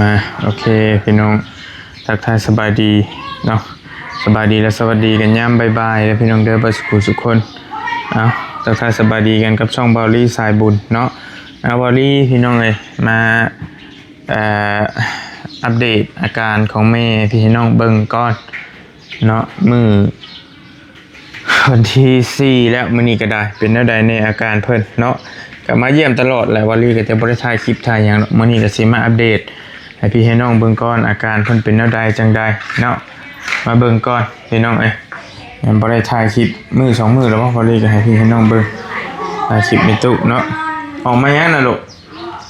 มาโอเคพี่น้องทักทายสบายดีเนาะสบายดีและสวัสดีกันย่ำบายๆแล้วพี่น้องเด้อบัสกุสุขคนเอาทักทายสบายดีกันกับช่องบอลลี่สายบุญเนาะเอาบอลลี่พี่น้องเลยมาอัปเดตอาการของแม่พี่น้องเบิ่งก่อนเนาะมือวันที่4แล้วมื้อนี้ก็ได้เป็นแนวใดในอาการเพิ่นเนาะก็มาเยี่ยมตลอดแหละวอลลี่ก็จะบ่ได้ถ่ายคลิปถ่ายหยังเนาะมื้อนี้ก็สิมาอัปเดตให้พี่ให้น้องเบิ่งก่อนอาการเพิ่นเป็นแนวใดจังใดเนาะมาเบิ่งก่อนพี่น้องยังบ่ได้ถ่ายคลิปมื้อ2มื้อแล้วบ่วอลลี่ก็ให้พี่ให้น้องเบิ่งถ่ายคลิปในตู้เนาะออกมายังน่ะลูก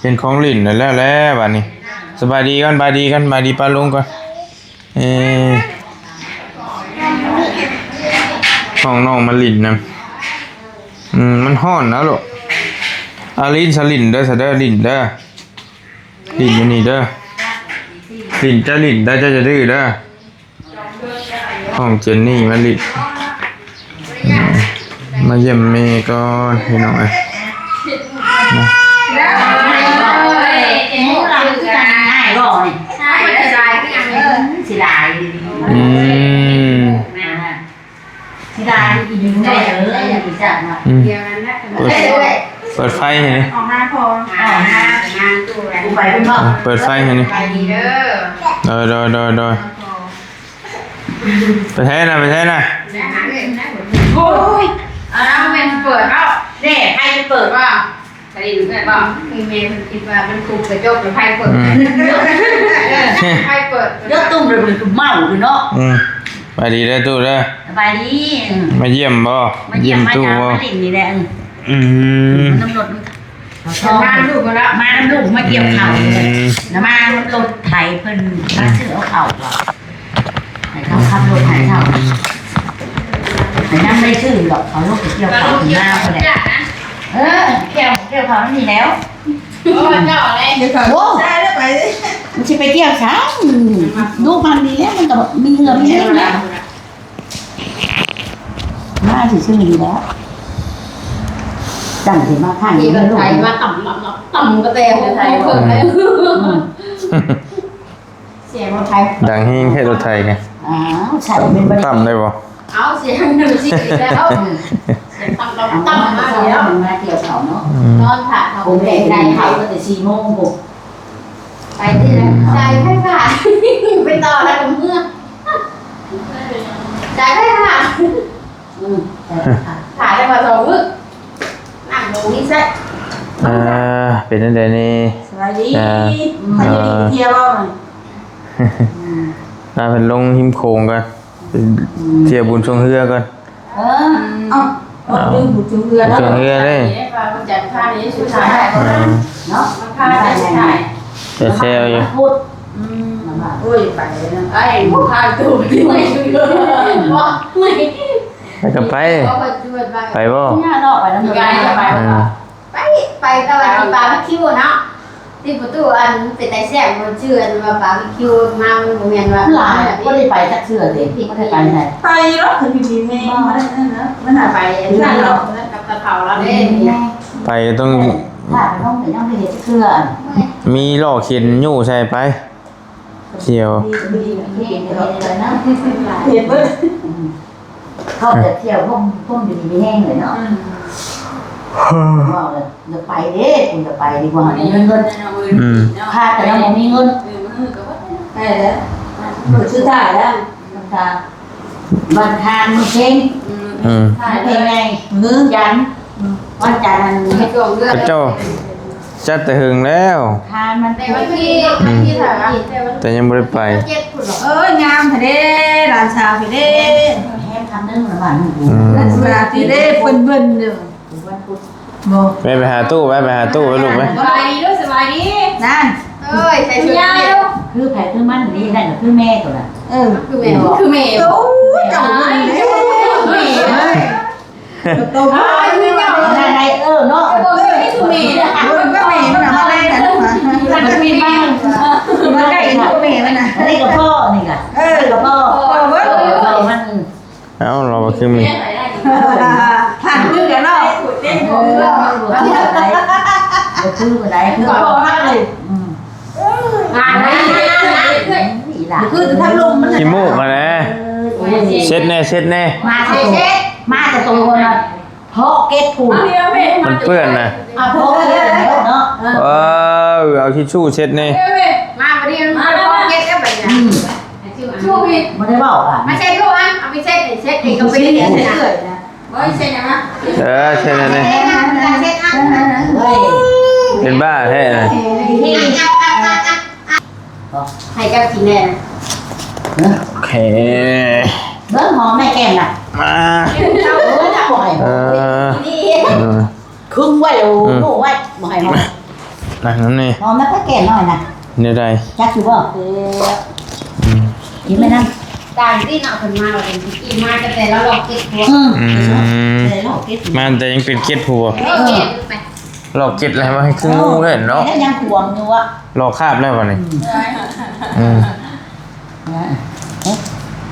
เป็นของลิ้นแล้วบัดนี้สบายดีก่อนบายดีกันบายดีป้าลุงก่อนห้องน้องมาลิ้นนะมันฮ้อนนะลูกลิ้นสลิ้นเด้อซะเด้อลิ้นเด้อลิ้นอยู่นี่เด้อลิ้นจะลิ้นได้จะดื้อเด้อห้องเจนนี่มาลิ้นมาเยี่ยมเมย์ก่อนพี่น้องนะสิได้อีกนิดหน่อยอย่าไปจับมาเดี๋ยวนั้นนะเปิดไฟให้นี่ออกมาพอออกมางานตู้แหละไปเป็นบ่เปิดไฟให้นี่ไปดีเด้อโดยไปแท้นะโอ้ยเอาเป็นเปิดเปล่าเด็กใครจะเปิดเปล่าใครดูได้เปล่ามีเมย์มันคิดว่ามันคุกกระจกหรือใครเปิดใครเปิดเยอะตุ้มเลยตุ้มเมาเลยเนาะไปดีได้ตู้เด้อไปดีมาเยี่ยมบ่เยี่ยมตู้บ่มาดิ่งนี่แหละมันน้ำรถมาลูกมาแล้วมาน้ำลูกมาเกี่ยวเข่าแล้วมามันรถไถเพิ่นมาซื้อเอาเข่าหรอไถเขาขับรถไถเข่าแต่นั่งไม่ซื้อหรอกเขาลูกเกี่ยวเข่าถึงหน้าเขาแหละเกี่ยวเข่าไม่มีแล้วโอ้เจ้าอะไรเดี๋ยวก่อนโอ้ได้แล้วไปมันจะไปเกี่ยวช้างลูกมันดีแล้วมันก็มีเงินมีเงินแล้วน่าจะชื่อดีแล้วจังสิมาข้างนี้ลูกไทยมาต่ำก็เตะไทยเพิ่มเลยเสียงคนไทยดังหิ้งให้รถไทยไงใส่เป็นบริษัทต่ำได้บ่เอาเสียงหนึ่งสิแล้วต่ำมาแล้วมาเกี่ยวเขาเนาะนอนผ่าเขาผมเด็กได้เขาตั้งแต่4 โมงผมไปที่ไหนใจไม่ขาดไปต่อแล้วกับเมื่อใจไม่ขาดขาดได้มา2 มื้อนั่งลงนี่ซะเป็นจังได๋นี่สวัสดีมาเที่ยวบ่น่าเป็นลงหิมโขงกันเที่ยวบุญชงเฮือกันลืมบุญชงเฮือแล้วชงเฮือเลยจัดผ้านี้ชุดชายเนาะผ้าชุดชายจะเซลอยู่พูดอุ้ยไปนะไอ้ผ้าตู้ที่ไม่ชุดเลยว่าไม่ไปก็ไปไปบ่เนี่ยเนาะไปน้ำไปตะวันที่บาร์บีคิวเนาะที่ประตูอันเป็นไตแซ่บมันชื่ออันว่าบาร์บีคิวมาโรงเรียนว่าหลานก็ได้ไปจักเชื่อเลยก็ได้ไปไหนไปเนาะคือพี่แม่มันน่ะไปนั่นเนาะกับตะเผาแล้วเด้ไปต้องถ้าไปต้องไปยังไปเฮ็ดเชื่อมีล่อเข็นยู่ใช่ไปเที่ยวเขาจะเที่ยวพุ่มอยู่ดีไม่แห้งเลยเนาะว่าเลยจะไปเด้คุณจะไปดีกว่าเงินค่าแต่ยังไม่มีเงินได้แล้วซื้อได้แล้ววันทานมันเช่งเพลงไงมือยันวันจันทร์ให้กลมเลือดเจ้าจัดแต่หึงแล้วทานมันในวันที่แต่ยังไม่ได้ไปงามเด้หลานสาวพี่เด้แห้งทำเรื่องระบาดหนูหลานสาวพี่เด้เบิ่นๆเด้อไปหาตู้ไปหาตู้ไปลูกไหมสบายดีด้วยสบายดีนั่นใส่ชุดยายลูกคือแผลคือมันนี่ได้กับคือแม่ตัวน่ะคือแม่โอ้จังเลยโตมาไม่เจ้าได้เนาะนี่คือแม่นะมันก็แม่มันมาได้กันมันจะมีบ้างมันใกล้กับแม่มันนะนี่กับพ่อนี่กะกับพ่อมันเราคือมีผ่านมือกันเนาะคืออะไรคือพ่อมากเลย มาเลย นี่ล่ะคือทั้งลมมัน ขี้มูกมาแล้วเช็ดแน่ มาจะตัวน่ะเพาะเก็ตผูก มันเปื้อนนะ เพาะเก็ตเนาะ เอาทิชชู่เช็ดแน่ มาวันนี้มาพ่อเก็ตก็แบบนี้ช่วย ไม่ได้บอกอ่ะ มาเช็ดลูกอ่ะเอาไปเช็ดเช็ดเองก็ไปเช็ดเลยบ่เช็ดนะ เช็ดแน่ เช็ดอ่ะ เฮ้ย เป็นบ้าแท้นะ ให้กับกินแน่ โอเค เบิ้งหอมแม่แก้มน่ะ มา บ่ให้ครึ่งไว้ลูกไว้บ่ให้หอม นั่งนี่ หอมแม่แก้มหน่อยนะ เนี่ยได้ จักอยู่บ่กินไม่นั่ง ต่างที่เนาะคนมาเราเป็นกินมาแต่เราลองเก็บหัว เลยหลอกเก็ต มันแต่ยังเป็นเก็ดผัว เก็บไป หลอกเก็ดอะไรมาให้คืองูเลยเนาะ แล้วยังห่วงอยู่อ่ะ หลอกคาบได้ป่ะนี่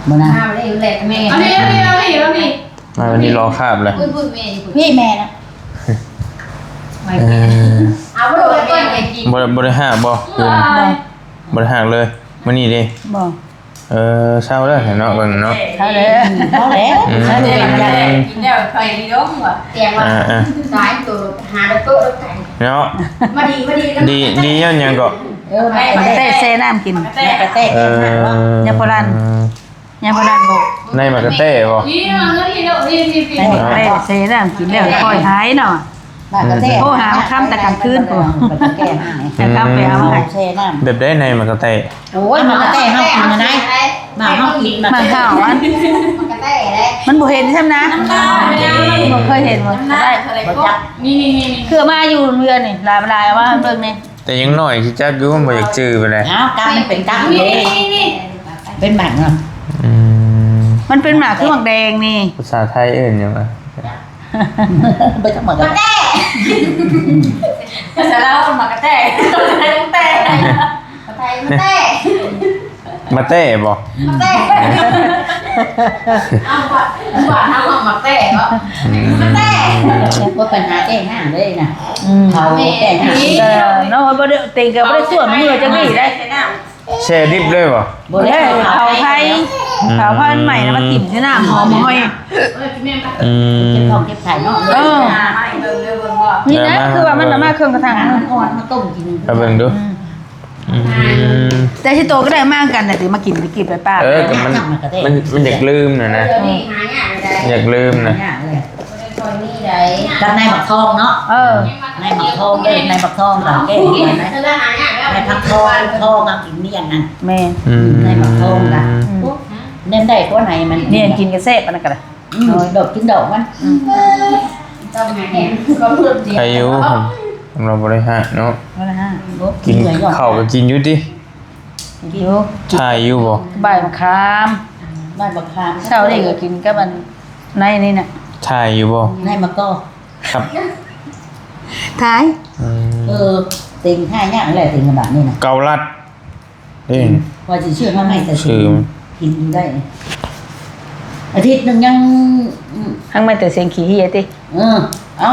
มานะ มาเลยแหลกแม่เอานี่ มาวันนี้หลอกคาบเลย พูดแม่ พี่แม่นะ เอาไปเลยก่อนไอ้กิน บริหารบ่คืนบริหารเลยวันนี้ดิ บ่ เช้าเลยเนาะเบิ่งเนาะ เขาเลยเขาแล้วเขาเลยยัง กินแล้วไปดีด้งว่ะเตียงว่าสายตัวหาโต๊ะไก่ เนาะ มาดี ดีย้อนยังก็ มาเตะเซน้ำกินมาเตะยาโบราณบอก ในมากระเต้บ่ นี่มาเงินนี่เนาะนี่ เตะเซน้ำกินแล้วค่อยหายเนาะมากระเตะโอ้หาค่ำแต่กลางคืนกูแก้ให้ค่ำไปเอามาเซน้ำ แบบได้ในมากระเต้ โอ้ยมากระเตะเฮากินนะมาเฮากินมาข้าวอัน มันกระแตเลย มันบ่เห็นใช่ไหมนะบ่เคยเห็นบ่ได้บ่จัก นี่ คือมาอยู่เรือนนี่ลายว่าเบิ่งนี่ แต่ยังหน่อยที่จักอยู่มันบ่อยากจื้อไปเลย อ้าวกำมันเป็นกำเลย นี่ เป็นหมักเนาะ มันเป็นหมากคือหมากแดงนี่ ภาษาไทยเอิ้นหยังวะ ไปทั้งหมดเลย ภาษาลาวมันมากระแตกระแตมาเต้บ่ เอาก่อนทำออกมาแตกก็แตก ว่าปัญหาแก้ห้างเลยนะเขาแก้ห้างเนาะบ่ได้ติงก็บ่ได้ส่วนมือจังนี่ได้ แช่ดิบเลยบ่ บ่ได้เขาไผใหม่นะมาติ่มที่น้ำหอมห้อย เก็บของเก็บไข่เนาะนี่นะคือว่ามันมาเครื่องกระทางมาต้มกิน เอาเบิ่งดู แต่ที่โตก็ได้มากกันแต่มากินไปกินไปป้า ก็มันอยากลืมน่ะนะอยากลืมนะ กับนายหมักทองเนาะนายหมักทองเลยนายหมักทองเราแก้นะนายผักทองกับกินเมี่ยงนั่นแม่นายหมักทองล่ะเน้นได้เพราะไหนมันเนี่ยกินกระเซ็บมันกันดอกกินดอกมัน ใครอยู่เราบริหารเนาะ กินข้าวก็กินอยู่ดิถ่ายอยู่บ่ ใบมะขามใบมะขามเช้านี่ก็กินกับมันในนี่น่ะ ถ่ายอยู่บ่ ในมะกอ ครับ ท้ายติงให้ยากแหละติงแบบนี้นะ เกาลัดนี่ ว่าจะเชื่อว่าไม่แต่ ชื่อ กินได้อาทิตย์นึงยังทั้งไม่แต่เสียงขี้เหี้ยติเอ้า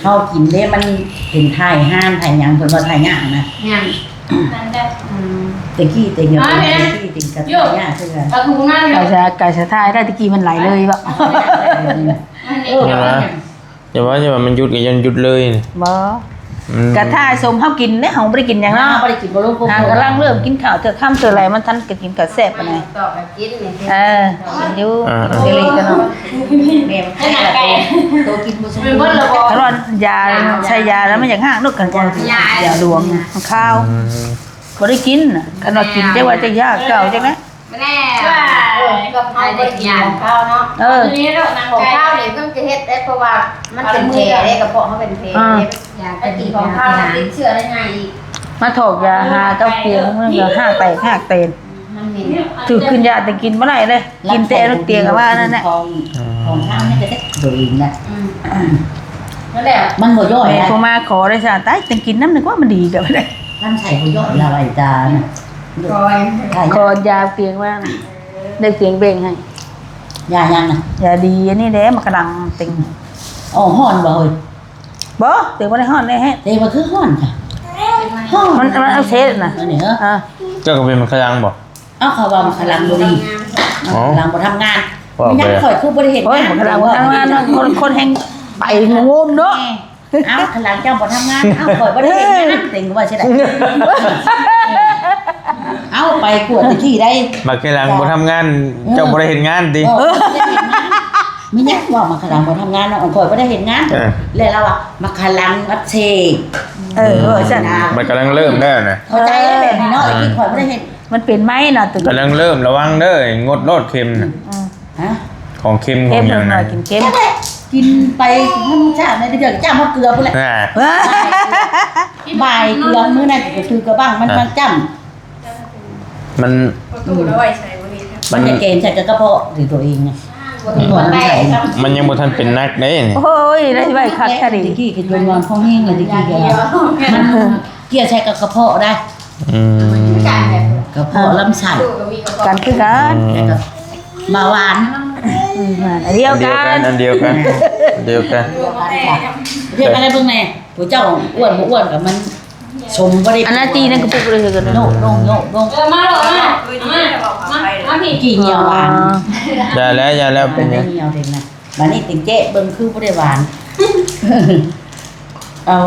เขากินเด้มันเป็นไทยห้ามไทยยังเพิ่นว่าไทยยากนะ ยัง ตะกี้ติงกับติงกับยากคือกัน ตะคุงนั่นเลย ไก่ชะท้ายได้ตะกี้มันไหลเลยบ่ อย่าว่ามันหยุดก็ยังหยุดเลยนี่ บ่กะท่าสมเฮากินเด้เฮาบ่ได้กินหยังเนาะบ่ได้กินบ่รู้ทางกำลังเริ่มกินข้าวเถอะค่ำเถอะอะไรมันทันก็กินก็แซ่บปานใด ต่อแบบกินเนี่ย อยู่สิริกันเนาะแม่มันตัวกินบ่สมบูรณ์ถ้าว่ายาใช้ยาแล้วมันอยากห่างนกกันยาหลวงมันข้าวบ่ได้กินน่ะคันว่ากินจังว่าจะยากเก่าจังนะ แน่ก็พายเด็กยางข้าวเนาะทีนี้เรานางของข้าวเนี่ยต้องจะเฮ็ดได้เพราะว่ามันเป็นเพได้กระเพาะเขาเป็นเพอยากจะกินของข้าวติดเชื้อได้ไงอีก มาถกยาหาเก้าเตียงมันก็ห้าแตกห้าเตน มันมี ถือขึ้นยาแต่กินบ่ได้เลยกินแต่ลูกเตียงก็ว่านั่นแหละของข้าวนี่จะได้โดยนะ นั่นแหละ มันบ่ย่อยนะพอมาขอได้ซะตายแต่กินน้ำนึกว่ามันดีก็บ่ได้ท่านใส่บ่ย่อยละไรจานขอยาเตียงว่าได้เตียงเบ่งให้ยายังน่ะยาดีอันนี้แหละมันกำลังติงฮ้อนบ่เฮ้ยบ่เตียงบ่ได้ฮ้อนได้แฮะเตียงบ่คือฮ้อนค่ะ มันเอาเทสน่ะนี่เหรอ เจ้าก็เป็นมันขยังบ่ เอาเขาว่ามันกำลังบ่ดีกำลังบ่ทำงานมันยังข่อยคือบ่ได้เห็น โอ้ยมันกำลังทำงานคนแห่งไปงมเนาะ เอากำลังเจ้าบ่ทำงานเอาข่อยบ่ได้เห็นงานติงว่าใช่ได้เอาไปกวดตะกี้ได้ บักขยังบ่ทำงานเจ้าบ่ได้เฮ็ดงานติ มีเนี่ยว่ามันกำลังบ่ทำงานเนาะข่อยบ่ได้เห็นงานแล้วเราอ่ะมากำลังอัดเชก ฉัน มันกำลังเริ่มแล้วนะ เข้าใจแล้วแบบนี้เนาะตะกี้ข่อยบ่ได้เห็น มันเป็นไหมน่ะตึก กำลังเริ่มระวังเด้องดโลดเค็มน่ะ ฮะ ของเค็มข เค็ อ ม งหยัง หน่ น่ะ อยกินเค็ม กินไปน้ำชาในเดือดจ้ามาเกลือพุ่นแหละ น่ะ บ่ายเกลือมื้อนั้นก็คือกระบังมันจ้ำ มัน ตู้แล้วไว้ใช้บ่มี มันจะเกณฑ์ใส่กระเพาะหรือตัวเองไง หัวแตก มันยังบ่ทันเป็นนักเด้นี่ โอ้ยได้ไว้คักคดี ตะกี้กินวันของแห้งเลยตะกี้แกมันเกี่ยวใช้กับกระเพาะได้ อืม การแบบ กระเพาะลำไส้ ตู้ก็มีกระ กันคือกัน แล้วก็มาหวาน อันเดียวกัน อันเดียวกันเดียวกัน เรียกอะไรเบิ่งแน่ผู้เจ้าอ้วนบ่อ้วนกับมันชมบ่ได้ อันนั้นตีนั่นก็ปุกเลยคือกัน โนกลงมาหรอมาพี่ กี่เหนียวหวาน อย่าแล้วเป็นยัง เหนียวเด็กนะบัดนี้ติงเจ๊เบิ่งคือบ่ได้หวาน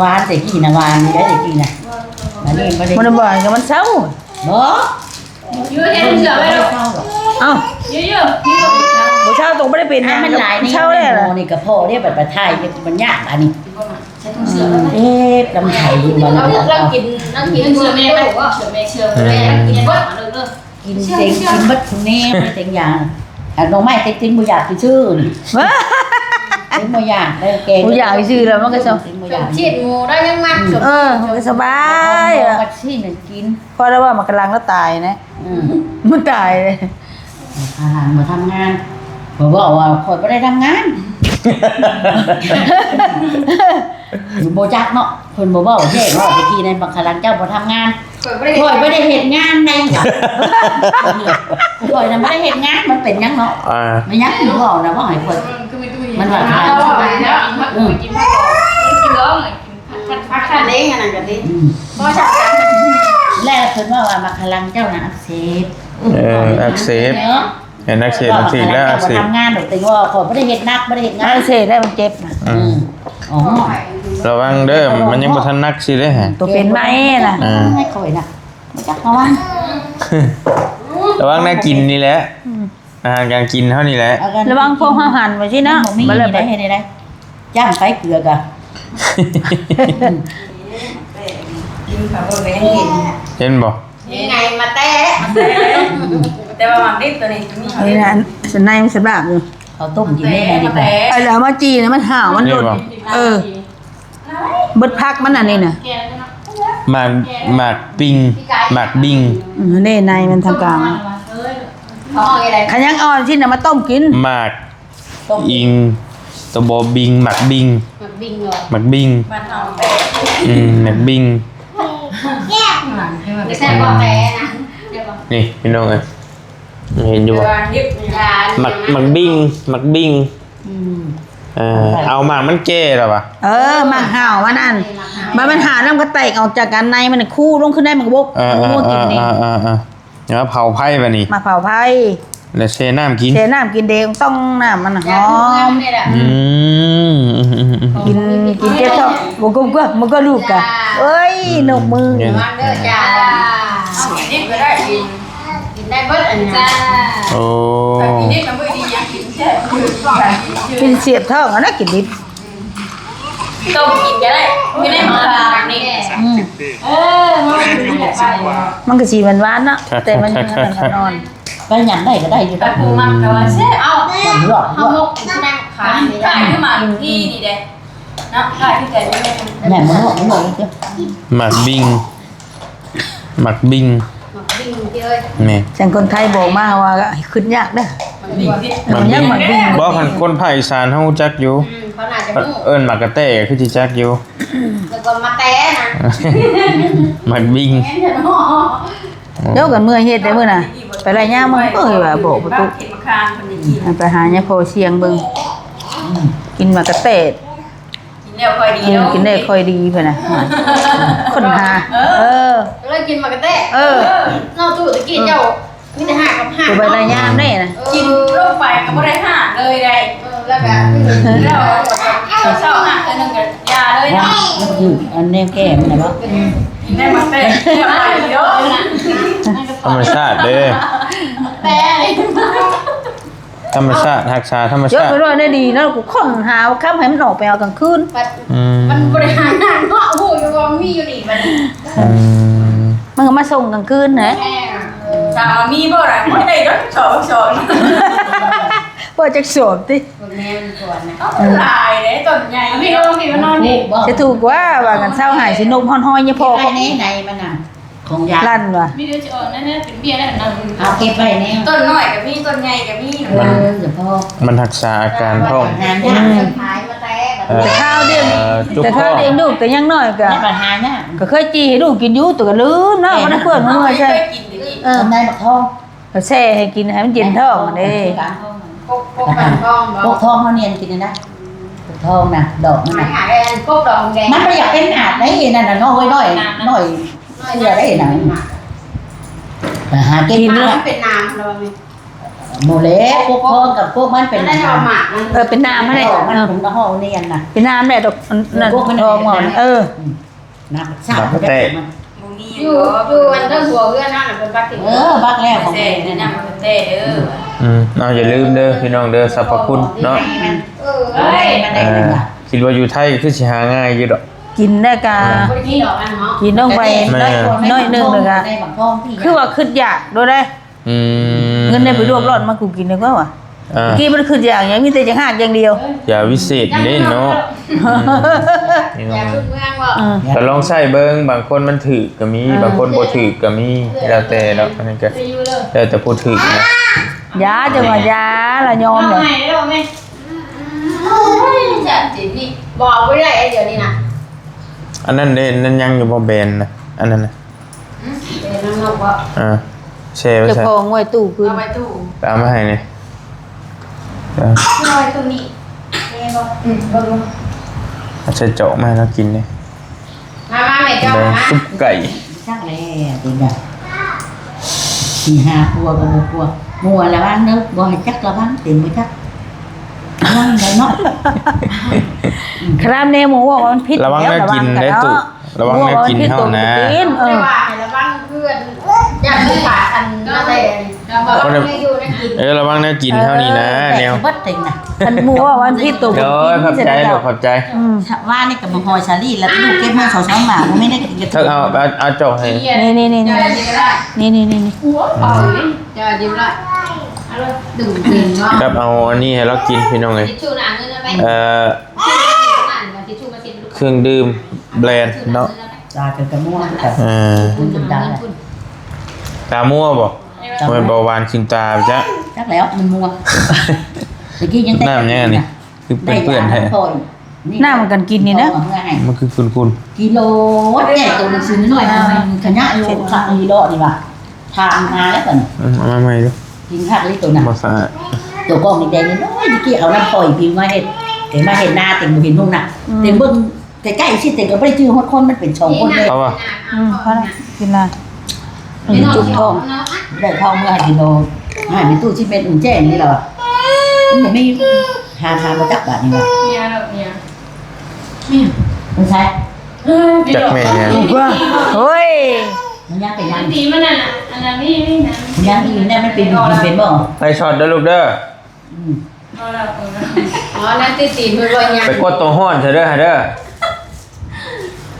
หวานแต่กี่น่ะหวานได้แต่กี่น่ะบัดนี้บ่ได้ มันบ่อยกับมันเศร้า บ่ ยืดให้เสือไว้หรอ เอ้า ยืด บ่เศร้าตรงไม่ได้เป็น ให้มันหลายนี่ เศร้าเลยล่ะ นี่กระเพาะเนี่ยบัดประทายมันยากอันนี้ลำไส้มัน เรากินเสือแม่ไปเสือแม่กินเบิดเลย กินเต็งกินบัดทุกแน่ไม่เต็งอย่างอันน้องไม้เต็งบ่อยากชื่อนี่เต็งบ่อยากได้แกง กูอยากซื้อแล้วมันก็เศร้า เต็งบ่อยาก ฉีดงูได้ยังมัน มันก็สบายอ่ะ บัดซี่น่ะกิน เพราะว่ามันกำลังแล้วตายนะ มันตายเลย อาหารมาทำงานบอกว่าข่อยบ่ได้ทำงานบ่จักเนาะเพิ่นบ่เว้าแท้เนาะตะกี้ในบักขลังเจ้าบ่ทำงานข่อยบ่ได้เฮ็ดงานในค่ะข่อยน่ะบ่ได้เฮ็ดงานมันเป็นหยังเนาะ ไม่ยักหนูบอกนะว่าให้คนมันว่าทาน กินผักกินร้องผักทานเองอันนั้นกันดิเพราะฉัน แรกเพิ่นว่ามาพลังเจ้านะอักเสบ อักเสบเห็นอักเสบอักเสบแล้วอักเสบ ทำงานดอกแต่ว่าขอไม่ได้เห็นนักไม่ได้เห็นงา ไอ้ น เสได้มันเจ็บนะ อ๋อ ระวังเด้อมันยังบ่ทันนักสิเด้ฮะ ตัวเป็นไหมนะ ให้คอยนะไม่จักระวัง ระวังน่ากินนี่แหละอาหารการกินเท่านี้แหละ ระวังพวกอาหารไว้สินะ มี มันเลย ได้ให้ได้จ้างไปเกลือกะ กินผักก็ยังกิน เห็นบ่ ยังไงมาแต้แต่ว่ามันดิบตัวนี้มี นี่นะสันในมันสบายอยู่ เขาต้มกินได้ไงดีกว่า ไอ้แล้วมาจีนะมันห่าวมันหลุดเบิดพักมันอันนี้น่ะ หมากปิงหมากบิง นี่ในมันทางกลาง ท้องอะไร ขยังอ่อนที่น่ะมาต้มกิน หมากอิงตัวบอบิงหมากบิง มันบิงเหรอ หมากบิง มันเอาไป หมากบิง ไม่ใช่ว่าแพ้นะ นี่พี่น้องเอ้ยเห็นอยู่บ่ ดิบยา หมักบิงหมักบิงเอาหมากมันแก่แล้วป่ะ มาห่าวมันนั่นมันหาน้ำกระแตกออกจากกันในมันคู่ลงขึ้นได้มันก็บกงูกินนี่ เดี๋ยวเผาไผ่ป่ะนี่ มาเผาไผ่ แล้วเชน้ำกิน เทน้ำกินเดงต้องน้ำมันหอม กินเจ้าชอบมันก็ลูกกันเอ้ยหนกมือ มันเด้อจ้าดิบก็ได้กินได้เบิดอันนี้ โอ้ ดิบมันไม่ดียังกินแค่ กินเสียบท้องอันนั้นกินดิบ ต้มกินก็ได้ไม่ได้มาแบบนี้มัน มันก็สีหวานๆเนาะแต่มันยังนอน ไปหยันได้ก็ได้อยู่ แต่ นะ ปูมันก็ว่าเช่เอา หลอก เอาหมกที่นั่งขานี่ได้ขึ้นมาที่นี่เด้เนาะได้ที่ใจไม่ได้ แม่มันหลอกมันหลอกเจ้า หมักบิงหมักบิง บิงที่เอ้ย นี่ ฉันคนไทยบอกมาว่าขึ้นยากเด้อ บิงที่ หมักบิงบ่คันคนภาคอีสานเฮาจักอยู่ เขาน่าจะมุ่ง เอิ้นหมักกะแต้คือสิจักอยู่ แล้วก็มาแต้นะ หมักบิง เดี๋ยวกันเมื่อเฮ็ดได้มื้อน่ะไปไรย่ามึงเอ้ยว่าโบกประตูไปหาเนี่ยโพเสียงเบิ่งกินมากระเตด เดี๋ยวค่อยดีแล้ว กินได้ค่อยดีเพิ่นน่ะคนหาเลยกินมากระเตะนอกตู้ตะกี้เจ้ามีแต่5กับ5 ตัวใบระยามได้นะ กินลงไปก็บ่ได้5เลยได้แล้วก็แล้วเช้า5อันนึงก็ยาเลยเนาะ อยู่อันแนวแก้มันน่ะบ่ ได้มาเตะเดี๋ยวไปเดี๋ยวนะ ธรรมชาติเด้ แต่ ธรรมชาติรักษาธรรม ยก ชาติ ไปด้วยได้ดีแล้วกูค้นหาค่ำให้มันออกไปเอากลางคืน มันบริหารงานเนาะโอ้โหอยู่ว่ามีอยู่นี่มัน มันก็มาส่งกลางคืนนะ สาวมีบ่ล่ะบ่ได้ดอกสอน เปิดจักสวมติ แม่มันก่อนนะหลายเด้ต้นใหญ่พี่น้องพี่มานอนนี่ จะถูกว่ากันเศร้าหายสินมฮ้อนๆเนี่ยพอ ไปในมันน่ะของยา ลั่นว่ะ มีเดี๋ยวจะออกแน่ๆเป็นเบี้ยได้นั่น เอาเก็บไว้แนว ต้นน้อยกับมีต้นใหญ่กับมี เดี๋ยวพ่อ มันรักษาอาการท้อง งานยาก ขายมาแต่ แต่ข้าวเดียว จุก แต่ ท้ ข้าว อง เดียวลูกก็ยังน้อยก็ นี่ปัญหาเนี่ย ก็เคยจีให้ลูกกินอยู่ตัวก็ลืมเนาะมันเพื่อนมันว่าใช่ กินดิ ทำได้บักทอง ก็แช่ให้กินให้มันเย็นท้องเด้ พกปันทอง พวกทองเขาเนียนกินนะพวกทองน่ะดอกมัน หา น่ะ หาได้อันพกดองแดง มันไม่อยากเป็นอาดได้นั่นน่ะน้อยน้เชื่อได้หนังแต่หากิน มันเป็นน้ำเราไหม โมเล่พวกทองกับพวกมันเป็น ได้เราหมักมัน เป็นน้ำให้ มันผมก็ห้องเนียนน่ะ เป็นน้ำแหละดอกนั่นทองหมอนน้ำสาวมัน อยู่อันเดอร์หัวเพื่อนนั่นเป็นบักติ บักแล้วของ เซ่ แม่ นี่ นี่ นะ นะ มันเต้เด้อ อย่าลืมเด้อพี่น้องเด้อสรรพคุณเนาะ เอ้ย มันได้หนึ่งอ่ะ คิดว่าอยู่ไทยคือสิหาง่ายอยู่ดอก กินได้กา บริกี้ดอกอันเนาะ กินลงไปน้อยนึงเลยค่ะคือว่าขึ้นอยากดูได้เงินได้ไปรวบรอดมากูกินได้กว่าว่ะเมื่อกี้มันขึ้นอย่างมีแต่จะหักอย่างเดียว อย่าวิเศษเด้เนาะ อยากขึ้นเมืองว่า แต่ลองใช้เบิ่งบางคนมันถือก็มีบางคนบ่ถือก็มีแล้วแต่เนาะอันนี้ก็ จะอยู่เลย แล้วแต่ผู้ถือนะ ยาจังว่ายาละยอมเลย ไหนได้หรอแม่จัดจีนี่บอกไม่ได้ไอ้เดี๋ยวนี้นะ อันนั้นเด้นั่นยังอยู่บ่แบนนะอันนั้นน่ะ เดี๋ยวน้องบอกว่า แช่ไว้ จะ ใส่ พองไว้ตู้คืน เอาไปตู้ ไปเอามาให้นี่ เอาไปตู้นี้แม่บอกบอก เอาใส่เจาะมาให้เรากินนี่ มาแม่เจ้า แดง มา ซุปไก่ ชักแล้วจริงอ่ะสี่ห้าปัวกับปัวมัวละบ้านนึกบ่ให้จักละบ้านเต็มไม่จักนั่งได้เนาะ ครามเนหมูว่ามันพิษ ระวังแนวกินได้ตุระวังแนวกินเฮานะ แต่ว่าแล้วบ้างเพื่อนอยากมีฝาอันนั่นเลยแล้วก็ไม่อยู่ในกิน ระวังแนวกินเท่านี้นะแนว บัดติงน่ะ มันหมูว่ามันพิษตัว เดี๋ยวขอบใจลูกขอบใจ ว่านี่กับมังหอยชาลี่แล้วลูกเก็บมา2-3หมาไม่ได้กินกัน ถ้าเอาเจาะให้ นี่ หัวเป่าจะยิ้มละดึงดึงเนาะ ครับเอาอันนี้ให้เรากินพี่น้องเอ้ย ทิชชู่หนังเงินไหมทิชชู่มากิน เครื่องดื่มแบรนด์เนาะ ตาเป็นกระม่วงแต่ คุณจุดดัง ตามั่วบ่มันเบาหวานขึ้นตาจ้ะ จักแล้วมันมัวตะกี้ยัง น้ำเนี่ยนี่คือเปื้อนๆให้ หน้ามันกันกินนี่นะ มันคือคุณ กิโลใหญ่ตัวหนังสือหน่อยขยะโลขักกิโลนี่ว่ะทานมาแล้วก่อน เอามาใหม่ดู กินหักเลยตัวน่ะ บ่สะอาด ตัวกล้องแดงๆนี่น้อยตะกี้เอาน้ำปล่อยพิมพ์มาเห็ดเห็นมาเห็นหน้าเต็มบ่เห็นนุ่งน่ะเต็มเบิ่งใกล้ๆสิเต็มก็บ่ได้ชื่อฮอดคนมันเป็น2คนเลย เอาป่ะ เพราะกินละจุกท้อง ได้ทองเมื่อกิโลให้ในตู้ที่เป็นอุ่นแจ้งนี่แหละมันบ่มีหามาจับบาทนี่ว่ะ เนี่ย มันใช่ จักแม่เนี่ย ว่าเฮ้ย มันยังเป็นยัง ตีมันน่ะอันนั้นนี่นะ มันยังอีเนี่ยมันเป็นบ่ ไปช็อตเด้อลูกเด้อ อ๋อนั่นตีตีมันลอยยัง ไปกดตัวห้อนเถอะเด้อเด้อ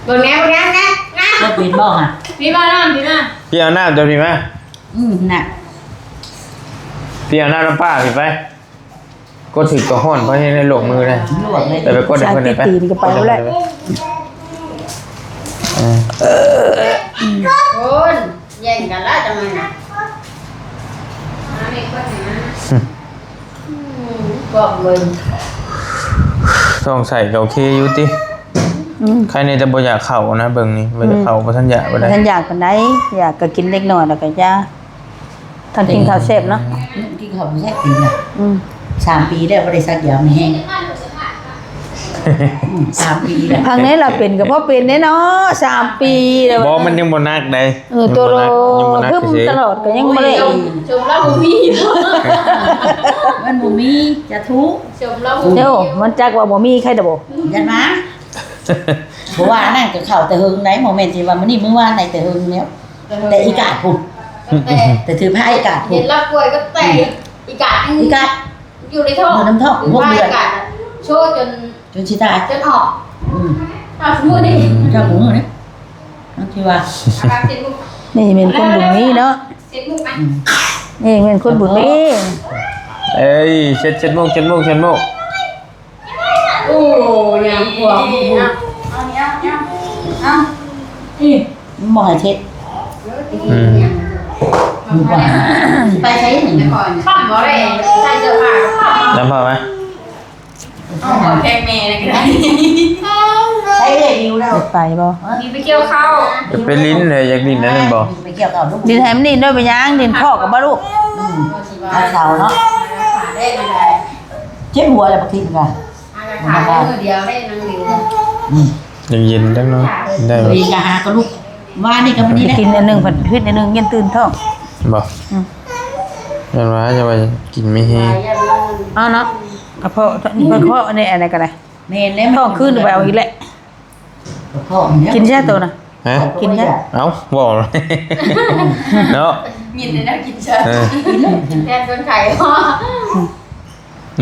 บนแง่บนแง่นะนะ ก็เป็นบ่ฮะ พี่บ้านนั่นพี่น่ะ พี่เอาน้ำตัวพี่มา น่ะ พี่เอาน้ำน้ำป้าพี่ไปกดถึกตัวห้อนเพราะให้ในโลกมือได้ ลวกเลย แต่ไปกดได้เพิ่นได้ไป ตีนก็ไปแล้ว คนแย่งกันละจังเลยนะไม่ก็เห็นนะบอกเลย ต้องใส่ก็โอเคอยู่ติใครในจะบ่อยากเข้านะเบิ่งนี่บ่อยากเข้าบ่ทันอยากบ่ได้ ท่านอยากกันได้อยากก็กินเล็กน้อยแล้วก็จ้าท่านกินข้าวเสพเนาะ ที่เขาไม่ใช่กินน่ะ3 ปีแล้วบ่ได้สักอย่างไม่แห้ง 3 ปีแล้ว ทางนี้เราเป็นก็เพราะเป็นแน่เนาะ3 ปีแล้ว บ่มันยังบ่นักได้ ตัวโล ยังบ่นัก คือ ซื่อ ตลอดก็ยังบ่ได้ ชมแล้วบ่มี มันบ่มีจะทุก ชมแล้วบ่มี เดี๋ยวมันจักว่าบ่มีใครดอกบ่ ยันมาเพราะว่านั่นก็เข้าแต่หึงไหนโมเมนต์ที่ว่ามื้อนี้มื้อวานไหนแต่หึงแล้วแต่อีกาดพุ่น แต่ แต่ถือผ้าอีกาดพุ่ เห็ น นรับป่วยก็แต่อีกาด อีกาด อยู่ในท้อง อยู่ในท้องหกเดือน อีกาดโชว์จน จนสิตาย จนออก อืม เอาสมมุติดิ เจ้าของเนี่ยนั่นที่ว่า อาการเจ็บมุก นี่เป็นคนบุญมีเนาะ เจ็บมุกไหม อืม นี่เป็นคนบุญมี เอ้ยเช็ดมุก โอ้ยยังกลัวมุกเอาเนี้ยเอา นี่หมอให้เช็ด อืม อยู่ว่าไปใช้หนึ่ง แต่ก่อนข้ามบ่ได้ใส่เสื้อผ้าก็ข้าม จำพอไหม เอาขอแทงแม่เลยก็ได้ ใช้เลยดิวแล้ว ไปบ่ มีไปเกี่ยวข้าว ไปลิ้นเลยอยากลิ้นนั่นนึงบ่ ไปเกี่ยวกับลูก ดินแถมนี่ด้วยไปย่างดินพ่อกับบ่ลูก อาเสาเนาะ ได้ไม่ได้ เจ็บหัวอะไรบางทีกัน อาการขาดเดียวได้นั่งเดียว ยังเย็นจังเนาะได้บ่ มีกะหาก็ลูกว่านี่ก็วันนี้แหละ กินอันหนึงผัดพริกอันหนึงยันตื่นท้อง บ่ยันว่าจะว่ากินไม่แห้ง เอาเนาะกระเพาะอันนี้อะไรก็ได้ เมนแล้ว ท้องขึ้นไปเอาอีกแหละ พ่อเนี่ย กินใช่ตัวน่ะ ฮะ กินใช่ เอ้าบ่เลยเนาะ ยินดีนะกินเชิญ เออ แทนคนไข่พ่อ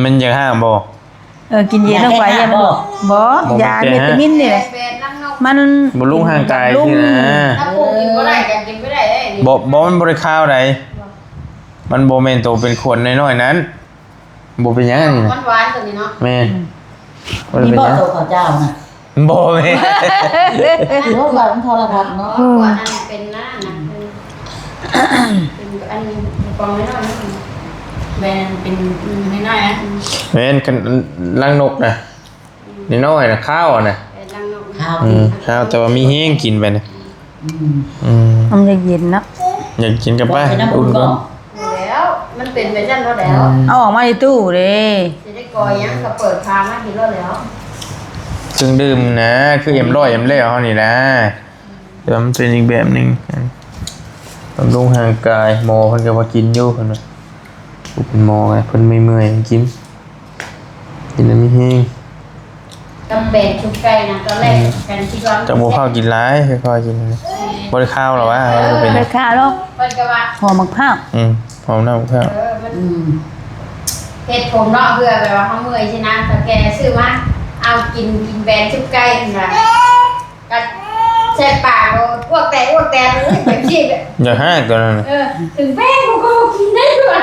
มันอยากห้ามบ่ กินเย็นลงไปยามันบ่ยาเมตามินนี่แหละ เป็นนั่งนก มัน บ่ลุงห่างกายที่นะ ถ้าปลูกกินก็ได้กันกินไม่ได้ได้ บ่มันบ่ได้ข้าวใดมันบ่แม่นโตเป็นขวดน้อยๆนั้นบ่เป็นหยังนี่ ห นะ วานๆตัวนี้เนาะ แม่นบ่ได้ มี เป็น บ่ หยัง โตข้าวเจ้านะ บ่แม่น หรือว่าบาของโทรทัศน์เนาะ หวานนั่นเป็นหน้านะเป็นอันกองไม่น้อยแบนเป็นไม่น้อยนะ แม่นกันลังนกน่ะนี่น้อยน่ะข้าวน่ะ เป็นนั่งนก ข้าว ข้าวแต่ว่ามีแห้งกินไปน่ะ อืม มันจะเย็นเนาะ อยากกินกับ บอก ป้า ไปน้ำ อุ่ อุ่ น น ก่ ก่ อ อน น แล้วมันเป็นไปจันแล้ว เอาออกมาในตู้เด้ จะได้กอยยังกับเปิดทางมากินแล้ว เครื่องดื่มนะคือเอ็มร้อยเอ็มเล่เฮานี่นะแต่ว่ามันเป็นอีกแบบหนึงบำรุงร่างกายหมอเพิ่นก็ว่ากินอยู่เพิ่นว่าผู้เป็นหมอไงเพิ่นไม่เมื่อยกินแล้วมีแห้ง กับแบนชุบไก่นะตอนแรกกันคิดว่า จะบ่ข้าวกินหลายค่อยๆกินนะบ่ได้ข้าวหรอวะมันเป็น ไปค่าแล้ว เป็นกะว่า ห่อหมกผ้าว หอมน้ำข้าว มัน อืม เห็ดผมเนาะเพื่อแบบว่าเขาเมื่อยใช่ไหมแต่แกซื้อมาเอากินแบนชุบไก่นะก็เช็ดปากอ้วกแต่เลยแบบชีพ อย่าห้ากตัวนั้นน่ะ ถึงแป้งกูก็กินได้ด้วย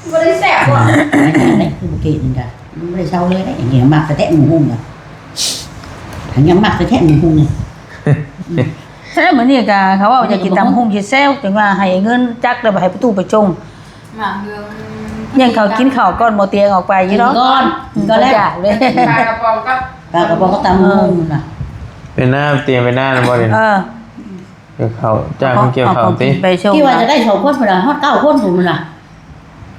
ไม่ได้แสบว่ะ ไม่ใช่ไหนคือบุกเกตนี่กันไม่ได้เช่าเลยนะอย่างเงี้ยมักกระแทกหมูหุ้มกันหันยังมักกระแทกหมูหุ้มเนี่ย ใช่เหมือนนี่กะเขาว่าจะกินตำหุ่งเฮ็ดแซวจังว่าให้เงินจักแล้วไปให้ประตูไปจง หมาเมือง ยังเขากินข้าวก้อนบ่เตียงออกไปอยู่เนาะ ก้อนก็แล้ว อยากเลย ปลากระป๋องกับ ปลากระบอกก็ตำหมูหุ้มน่ะ เป็นหน้าเตรียมเป็นหน้านะบ่เด่น เกี่ยวข้าวจ้างคนเกี่ยวข้าวติ ไปชม ที่ว่าจะได้2คนพุ่นน่ะฮอด9คนพุ่นมันน่ะ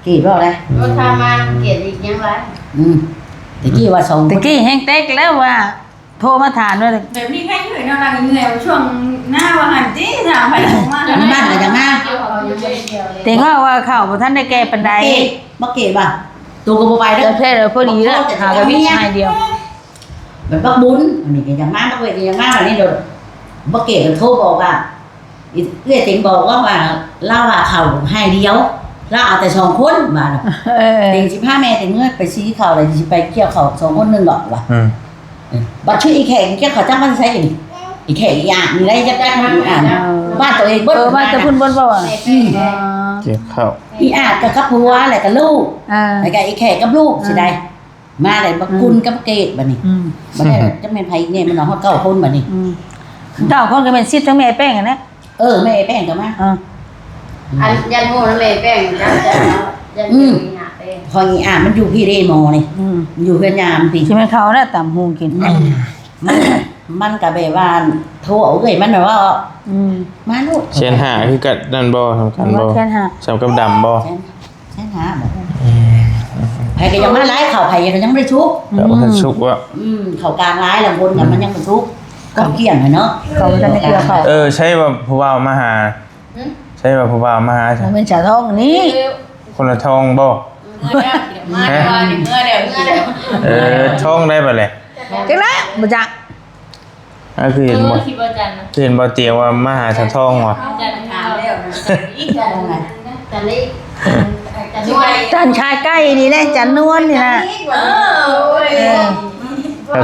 กี่บ่ได้ รถทามาเกลียดอีกยังไร ตะกี้ว่า2 ตะกี้แห้งเต็กแล้วว่า โทรมาถามว่า แบบนี้แค่เหนื่อยนอนเหนื่อยช่วงหน้าว่าหันจี้ถามไปของมา บ้านก็จะมา เกี่ยวเขายังไม่ได้เกี่ยวเลย แต่ว่าข้าวบ่ทันได้แก้ปานใด บ่เกตบ่ตัวก็บ่ไปเด้ เดี๋ อ ยวแค่เดี๋ยวพอดีแล้วหากันมีให้เดียว มันบักบุญอันนี้ก็ยังมาบักเวทก็ยังมาบัดนี้โดดบ่เกตก็โทรบอกว่าเอื้อติงบอกว่าเล่าว่าเขาให้เดียวเราเอาแต่2คนมาน่ะ ติง15แม่ติงเมื่อไปชี้เขาเลยสิไปเกี่ยวเขา2คนนึงดอกว่ะบัดชื่ออีแขกเกี่ยวเขาจังมันใส่อีกอีแขกอีอ่างมีได้จักมันอ่านบ้านตัวเองเบิด ว่าจะพุ่นบนบ่ว่า เกี่ยวข้าว อีอ่างกับผัวแหละกับลูกแล้วก็อีแขกกับลูกสิได้มาได้บักกุลกับเกตบัดนี้บัดนี้จะแม่นไผเนี่ยมันฮอด9คนบัดนี้ เจ้าคนก็เป็นซิดทั้งแม่แป้งอ่ะนะ แม่แป้งก็มา อันยันโม่นั่นเลยแป้งจ้าจะยันอยู่นี่นะแป้ง พออีอ่างมันอยู่พี่เรมอนี่มันอยู่เฮือนยามพี่ สิแม่นเขาน่ะตำหุงกิน มันก็แบบว่าโทรเอาเอ้ยมันแบบว่ามาลูก เชียนหาคือกัดนั่นบ่ทำกันบ่ ว่าแค่หา สำกับดำบ่ ใช่หาบ่ ไผก็ยังมาร้ายเข่าไผก็ยังไม่ได้ชุบ แล้วมันสุกว่ะ เข่ากลางร้ายแล้วบนกันมันยังไม่ชุบก็เกี่ยงเนาะ เขาจะไม่เกลือเขา ใช่ว่าผู้บ่าวมาหาใช่ว่าผู้บ่าวมาหาใช่ มันเป็นชาทองนี่ คนละทองบ่ มาเดี๋ยว ทองได้บ่เลย จังแล้วบ่จัก คือเห็นบ่ คิดว่าจันนะ คือเห็นบ่เตียงว่ามาหาชาทองว่ะ จันถามแล้วอีกจันไงจันนี่จันด้วย จันชายใกล้นี่แหละจันนวลนี่นะ แต่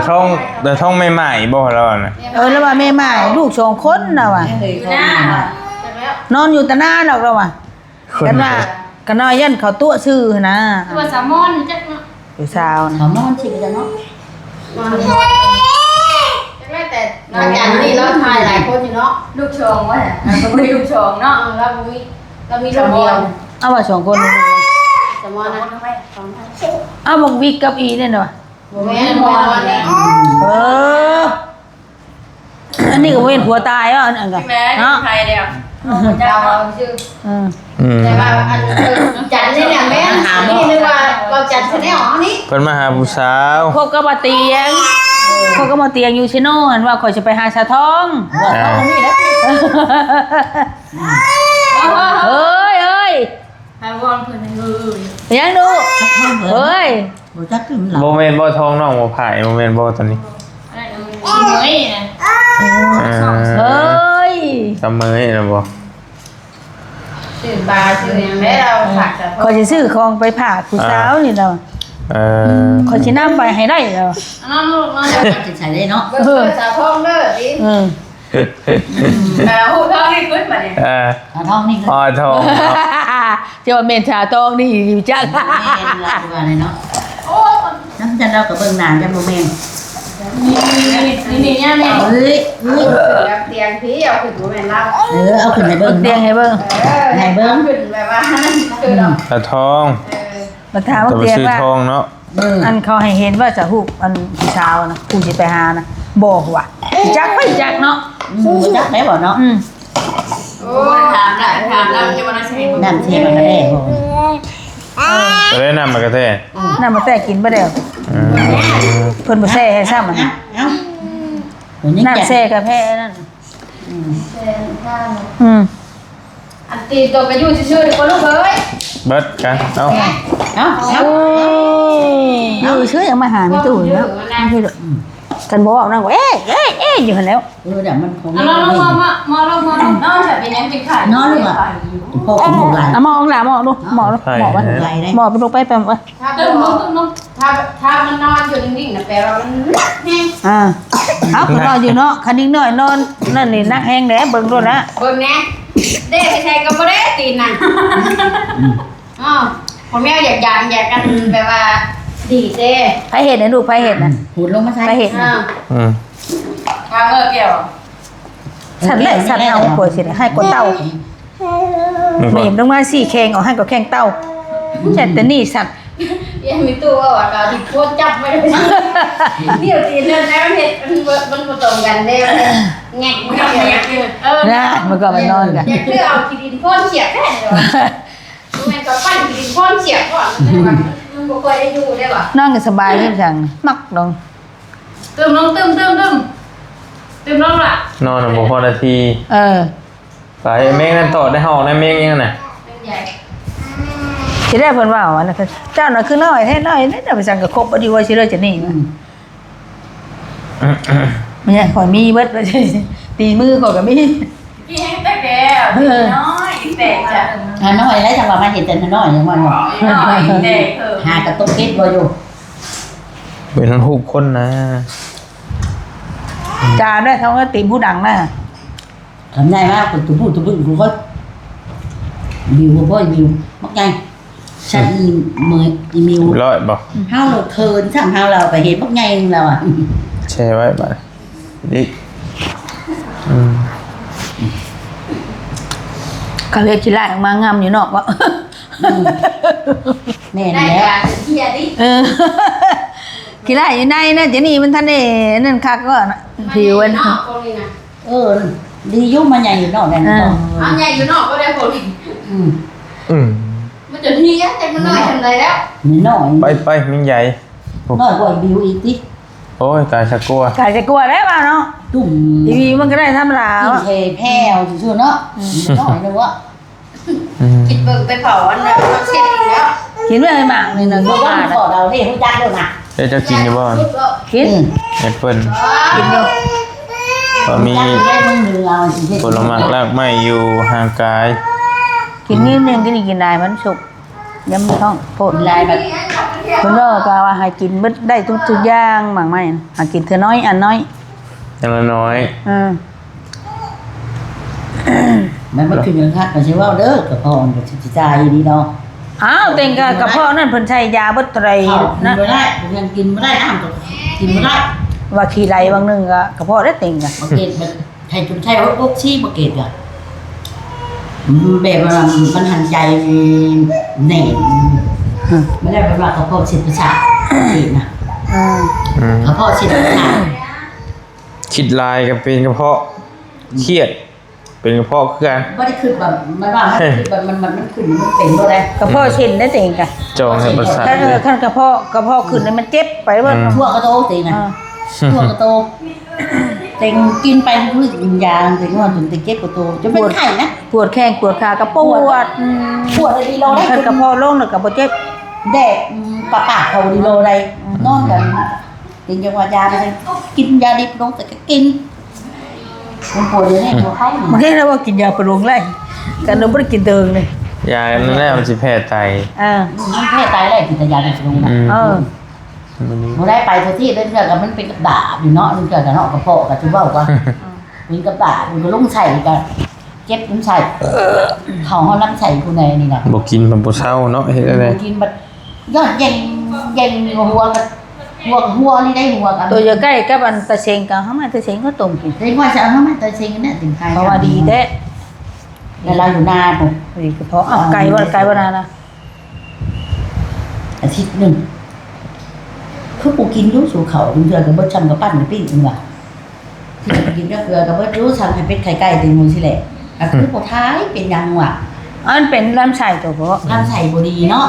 ทองใหม่ๆบ่แล้วน่ะ แล้วว่าแม่ใหม่ลูกสองคนน่ะว่ะ หน้าน อนอยู่แต่หน้าดอกแล้วว่ะกันว่ากันน้อยยันเขาตัวซื้อนะ ตัวสามอนจักเนาะ อยู่สาวนะ เขานอนชิบกันเนาะ แต่เราจันนี่เราถ่ายหลายคนอยู่เนาะ ลูกชงวะเนี่ยเราไม่ลูกชงเนาะ เรามีคนเดียว เอาว่าสองคนนี่ สมอนะ เอาบอกวิกกับอีเนี่ยน่ะ โมเมนต์มอนเนี่ย เอออันนี้ก็เว้นผัวตายอ่ะอันนั้นก็ แม่ เนาะ ไทยเดียว เราชื่อ แต่ว่าอันจันนี่เนี่ยแม่นี่นึกว่าเราจันชาแนลนี่ เพิ่นมาหาผู้สาว พวกก็มาเตียงอยู่ชิโน่หันว่าข่อยจะไปหาชาทอง ว่าเขานี่แหละ เอ้ย ไทยวอนเพิ่นยังดูเฮ้ย บ่จักขึ้นหลัง บ่แม่นบ่ทองน้องบ่ผายบ่แม่นบ่ตอนนี้ เฮ้ยนะ เฮ้ย เสมอนะบ่ ชื่อบาชื่ออย่างแม่เราฝากจะ ข่อยจะซื้อของไปผ่าผู้สาวนี่เราข่อยจะนำไปให้ได้แล้ว น้องลูกน้อง จะใช้ได้เนาะ เบอร์สาวทองเด้อดิ หูท้องนี่ขึ้นมาเนี่ย เอาท้องนี่ก็ อ๋อทอง เจ้าเมนชาทองนี่อยู่จัง แม่นละว่าเลยเนาะ โอ้ น้ำจันเรากับเบิ่งนานกันบ่แม่น นี่เนี่ยเนี่ย เฮ้ย เตียงพี่เอาขึ้นดูแม่เล่า เอาขึ้นไปเบิ่ง เตียงให้เบิ่ง ให้เบิ้งขึ้นแบบว่านั่นคือเรา ตะทอง มาถามว่า แต่บ่ เตียง ซื้อ ว่า ทองเนาะ อันเขาให้เห็นว่าจะฮู้อันผู้สาวนะผู้สิไปหานะบอกว่าจักไปจักเนาะ บ่จักได้บ่เนาะ โอ้ ถามแล้วจะมาใช้ น้ำเทมันก็ได้บ่ ก็ได้นำมากระแท้ น่ามาแต่กินบ่ได้เพิ่นบ่แซ่ให้ซ้ำมัน เอ้าตัวนี้ น้ำ จั แซ่กาแฟนั่น อันตีตัวไปอยู่ชื่อๆคนลูกเอ้ย เบิดกันเอ้า เอ้า อยู่ชื่อยังมาหาไม่ตู่แล้วกันบอกนั่งว่าเอ๊ะอยู่หั่นแล้ว เดี๋ยวมันคง ลองนอนจะเป็นยังเป็นไข่ นอนลูกอ่ะพ่อของหลาน มองหล่ะมองดูหมอว่าหมอไปลงไปแปมว่า ถ้ามันนอนอยู่นิ่งๆนะแปลว่ามันแห้ง เอาคนนอนอยู่เนาะคันนิ่งหน่อยนอนนั่นนี่นักแห้งแหนเบิ่งด้วยนะ เบิ่งแน่เด้ไปใช้ก็บ่ได้ตีนน่ะผมแม่อยากกันแบบว่าดีเด้ ไผเห็นนะลูกไผเห็นนะ หูลงมาใส่ ไผเห็นนะ วางเกี่ยว ฉันแหละฉันเอาป่วยสิให้กดเต้าเมมลงมาสี่แข่งเอาให้กับแข่งเต้าฉันแต่นี่สัตว์ ยังมีตัวว่าก็ที่โคตรจับไว้เลยเดี๋ยวตีนนั่นแล้วเฮ็ดมันบ่ตรงกันเด้แงกมันอย่างเงี้ย นะมันก็มันนอนกัน อยากคือเอาขี้ดินพ่นเฉียบแท้เลยว่ะมันก็ปั้นขี้ดินพ่นเฉียบก่อนมันบ่ค่อยได้อยู่ได้ว่ะ นอนกันสบายเลยจังมักลง ตึมลงล่ะ นอนบ่พอนาที ไปแม่งนั่นต่อได้ห้องได้แม่งยังน่ะ เป็นใหญ่ สิได้เพิ่นว่าว่านะเจ้าน่ะคือน้อยแท้น้อยนี่จะไปสั่งกับครบบ่ดีว่าสิเลยจะนี่มันเนี่ยข่อยมีเบิดเลยตีมือข่อยก็มี พี่ให้แตกแก่น้อยแตกจ้ะ น้อยแล้วจังว่ามาเห็นแต่น้อยยังว่า น้อยแตก หากระตุ้นเก็บบ่อยู่ เป็นทั้งทุกคนนะ จาได้เท่ากับตีผู้ดังน่ะ ทำได้มากคุณตุ้พูดตุ้พูดกูก็บิวบ่บิวมักไงฉันมืออีมิว ร้อยบ่ เฮาเราเคินสั่งเฮาเราไปเห็นมักไงเราอ่ะ แชร์ไว้บัดนี้ ก็เรียกขี้ไล่ออกมางามอยู่นอกว่า แม่ ได้ แล้ว การเที่ยดิ ขี้ไล่อยู่ในนะเจนี่มันท่านนี่นั่นคักก็ผิวมัน นอกคนนี้นะ ดียุ่งมาใหญ่อยู่นอกแน่นอน เอาใหญ่อยู่นอกก็ได้คน อืม มัน จนที่ยังใจมันน้อยทำไรแล้ว นี่น้อย ไปมิ้งใหญ่ น้อยกว่าบิวอีกติ โอ้ยกายสะกลัว กายจะกลัวได้ป่ะเนาะ ตุ่ม ทีวีมันก็ได้ธรรมดา กิน วะ เทแพ้วซื่อๆเนาะน้อยนึงว่า คิดเบิ่งไปเผาอันนั้นมันเช็ดอีกแล้ว กินไม่ให้หมากเลยนะ บ่ ก็ ว่า ขาด ขอเราเด้ฮู้จักเด้อนะ เดี๋ยวจะกินอยู่บ่อน กิน แอปเปิ้ล กินอยู่ ก็มี จักได้มึงนึงเอาสิเฮ็ด ผลไม้รากไม้อยู่ห่างกาย กินนิดนึงก็นี่กินได้มันสุกย้ำท้องโพด ลายแบบ เพิ่นก็ว่าให้กินเบิดได้ทุกอย่างหมากไม้หากินเท่าน้อยอันน้อย อย่างละน้อย มันบ่คือหยังคักก็สิว่าเด้อก็พอมันก็สิจ่ายดีเนาะ อ้าวเต็งก็กระเพาะนั่นเพิ่นใช้ยาเบิดไตร ข้าวกิน นะ บ่ได้ยังกินบ่ได้น้ำก็กินบ่ได้ ว่าขี้ไหลบางนึงก็กระเพาะได้เต็งก็ บ่เกตมันให้จนใช้รถบกซี่บ่เกตอ่ะแบบว่ามันหันใจแน่นไม่ได้แบบว่ากระเพาะเส้นประสาทเห็นนะ อืม กระเพาะเส้นประสาท คิดลายก็เป็นกระเพาะเครียด เป็นกระเพาะคือกัน บ่ได้ขึ้นแบบมันว่ามันขึ้นแบบมันขึ้นมันเป็นบ่ได้ กระเพาะเช่นได้เต็งก็ จองให้ประสาท ถ้า เลย ขั้นกระเพาะขึ้นนี่มันเจ็บไปเบิด ทั่วกระโตตินะทั่วกระโตเต็งกินไปรู้สึกยาเต็งว่าจนเต็งเจ็บกระโตจะเป็นไข้นะ ปวดแข้งปวดขากระปวด ปวดเลยดีโลได้ ขั้นกระเพาะลงแล้วก็บ่เจ็บ แดดปากเขาดีโลได้นอนกันกินยายาไปกินยาดิบลงแต่ก็กินมันปวดเลยเนี่ยเขา มันแค่เราว่ากินยาประโลงไล่กันเราบ่ได้กินเติงเลย ยานั่นแหละมันสิแพ้ไต มันแพ้ตายเลยกินแต่ยาดิบลงนะ เออ มันนี้ เราได้ไปทุกที่เรื่องเกี่ยวกับมันเป็นกับดาบอยู่เนาะเรื่องเกี่ยวกับเนาะกระเพาะกับที่ว่าว่าเป็นกับดาบมันก็ลุ่งใส่กันเจ็บลุ่งใส่เขาเขาลังใส่คุณในนี่นะ บ่กินมันบ่เศร้าเนาะเฮ็ดอะไร กินแบบยอดเย็นหัวกันหัวนี่ได้หัวกัน ตัวอยู่ใกล้กับอันตะเชงกันเฮามาตะเชงก็ต้มกิน เรียกว่าจะเอาทำไมตัวเชงเนี่ยถึงไทย เพราะว่าดีแท้ แล้วเราอยู่นาผม ดีกระเพาะอ้าวไก่บ่นานนะ อาทิตย์หนึ่งคือกูกินรู้สู่เขาเดือกับเบิร์ดชำกับปั้นกับปิ้งนี่ว่ะที่จะกินก็เกลือกับเบิร์ดรู้ชำให้เป็ดไข่ไก่ตีมูสิแหละอ่ะคือปวดท้ายเป็นยังว่ะ อันเป็นลำไส้ตัวเพาะ ทำใส่บดีเนาะ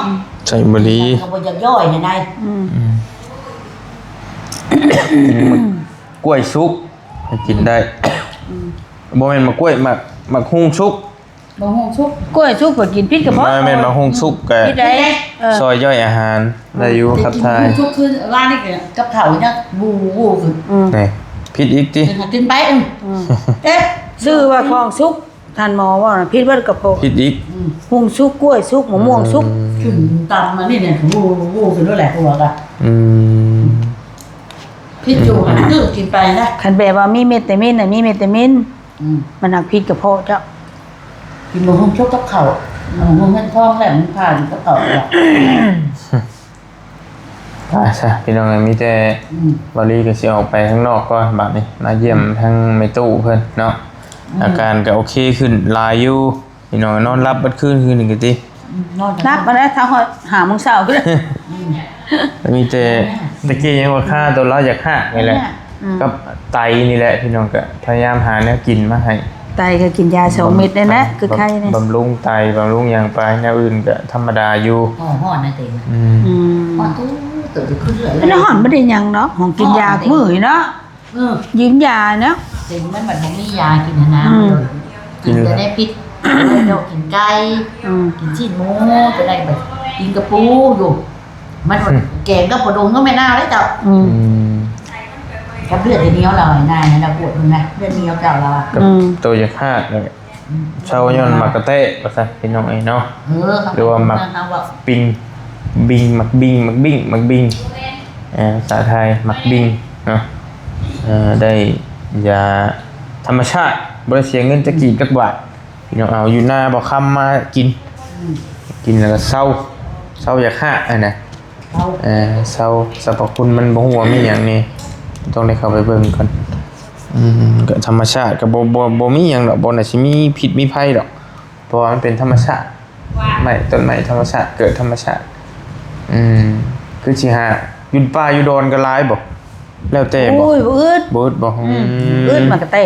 ใส่บ่ดี กับบดย่อยให้ได้ กล้วยสุกให้กินได้บ่แม่นมะกล้วยมะฮุ่งสุก บางห้องชุบ กล้วยสุกก็กินพิษกระเพาะ บ่แม่นมะฮุ่งสุกก็ พิษได้เออ ซอยย่อยอาหารได้อยู่ครับทาย ชุบคือร้านนี้กับเผาเนี่ยบูคือ นี่ผิดอีกติ กินไปเอ๊ะ ซื้อว่าของสุกท่านหมอว่าน่ะพิษเบิดกระเพาะ ผิดอีก หุงสุกกล้วยสุกมะม่วงสุก ขึ้นตำมานี่เนี่ยบูคือด้วยแหละตัวกัน อืม พี่จูกันตื้อกินไปนะ คันแบบว่ามีเมตามินน่ะมีเมตามินมันหักพิษกระเพาะเจ้า กินบางห้องชุบกับเข่าบางห้องเงินทองแหลมผ่านกับเข่าอ่ะ ซะพี่น้องมีแต่บริก็สิออกไปข้างนอกก่อนบัดนี้มาเยี่ยมทั้งแม่ตู้เพิ่นเนาะอาการก็โอเคขึ้นหลายอยู่พี่น้องนอนรับบัดคืนคืนนึงก็ติ นับมาแล้วถ้าหาโมงเช้าก็ได้ มีแต่ตะกี้ยังว่าค่าตัวเราอยากหักนี่แหละกับไตนี่แหละพี่น้องก็พยายามหาแนวกินมาให้ ไตก็กินยา2เม็ดได้นะคือไข้เนี่ย บำรุงไตบำรุงอย่างไปแนวอื่นก็ธรรมดาอยู่ ห่อนะเต็ง อืม ห่อตู้ตื่นขึ้นเลย แล้วหอนไม่ได้ยังเนาะของกินยามื้อเนาะยืมยาเนาะ เต็งมันแบบมียากินนะกินจะได้ปิดเรากินไก่กินชิ้นหมูจะได้แบบกินกระปูอยู่มันแกงก็ปดงก็ไม่น่าเลยจ้ะ อืม กับเลือดเนี้ยวเราหน้าเนี่ยเราปวดมึงนะเลือดเนี้ยวเจ้าเรา กับตัวอยากหักเลยเช้าย้อนมากระเตะว่าซะพี่น้องเนาะ หรือว่ามัก ปิงบิงมักบิงมักบิงมักบิงภาษาไทยมักบิงเนาะได้ยาธรรมชาติบ่ได้เสียเงินจะกี่จักบาทพี่น้องเอาอยู่หน้าบ่ค้ำมากินแล้วก็เศร้าอยากหักอันน่ะเศร้าสรรพคุณมันบ่ฮู้ว่ามีหยังนี่ต้องได้เข้าไปเบิ่งก่อนก็ธรรมชาติก็บ่มีหยังดอกบ่น่าสิมีพิษมีภัยดอกเพราะว่ามันเป็นธรรมชาติต้นไม้ธรรมชาติเกิดธรรมชาติคือสิหาอยู่ป่าอยู่ดอนก็หลายบ่แล้วแต่บ่ โอ้ยบ่อึด บ่บ่ อึดมากระเตะ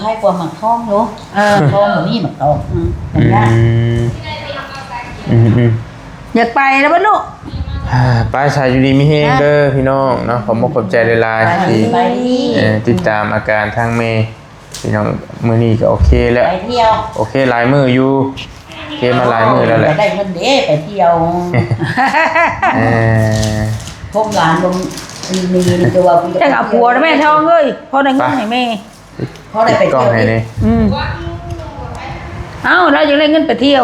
ไข้กว่าหมักท้องเนาะท้องแบบนี้หมักท้องอย่างเงี้ย อยากไปแล้วบ่ลูก ไปสายอยู่ดีมีเฮงเด้อพี่น้องเนาะผมขอบใจหลายๆที่ ไปดี ติดตามอาการทางเมย์พี่น้องมื้อนี้ก็โอเคแล้ว ไปเที่ยว โอเคหลายมื้ออยู่โอเคมาหลายมื้อแล้วแหละ ได้เงินเด้ไปเที่ยว เออ พวกหลานลงมีตัว จังเอาผัวนะแม่ทองเอ้ยพอได้เงินให้แม่ เขาได้ไป กล้ เที่ อง ยว ให้นี่ เอ้าเราจะได้เงินไปเที่ยว